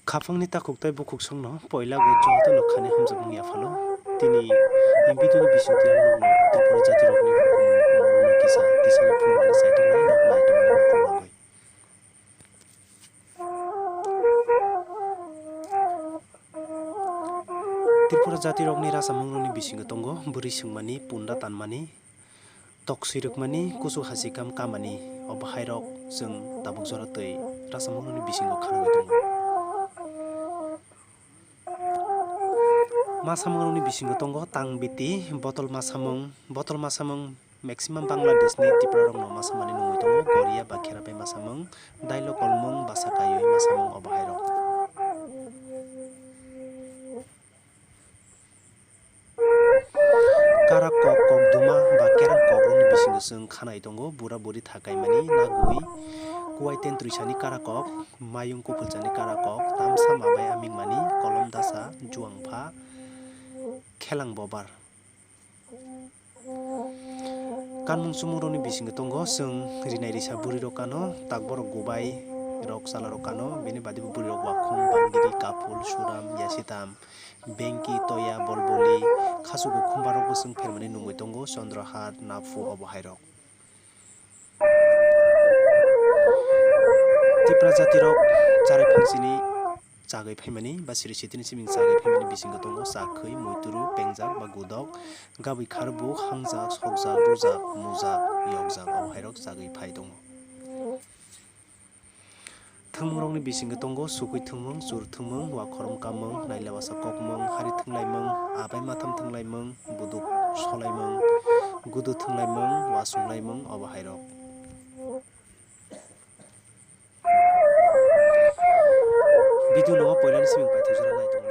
Khafangni takuktai bukuk songno poila go joto no khani hamjak ya phalo tini imbiduni bisingti hamno tripura jati rokni hukumu moro kisa tisani phungmani saitok nai nok nai tongni mokol bagoi Tripura jati rokni rasamungrokni bisingo tongo buri singmani punda tanmani toksirukmani kusu hasikam kamani obahairok jeng tabuk jora tei rasamungrokni bisingo khanagoi tongo Masamung bisingo tongo tang biti botol masamung maximum Bangladesh ni Tripura rok no masamani nungoi tongo Korea ba Kherapai masamung dailo kolmung basakayoi masamung obahairok Karak kok duma ba kerang kokrokni bisingo sung khanai tongo bura buri thakaimani nagui kuwaiten trisani karakok mayung kupulchani karakok tamsa mabai amingmani kolom dasa juangpha Khelang bobar Kanmung sumuroni bisingo tongo sung rinai risa buri rokano takbor gubai rok sala rokano bini badi buri rok wakhung bangiri kapul suram yasitam bengki toya bolboli khasugo khumbarok sung phermani nungoi tongo chandrahat nafu obahairok Tripura jati rok charai phangsini chagai phaimani ba siri sitini siming chagai phaimani bisingo tongo chakhoi muituru pengjak ba gudok gabui kharbuk hangjak sokjak rujak mujak yokjak obahairok chagai phai tongo Thungmungrokni bisingo tongo sukui thungmung chur thungmung wakhorom kamung nailawasa kokmung hari thunglaimung abai matham thunglaimung buduk solaimung gudu thunglaimung wasunglaimung obahairok Video no poilani siming pai thujara nai tongo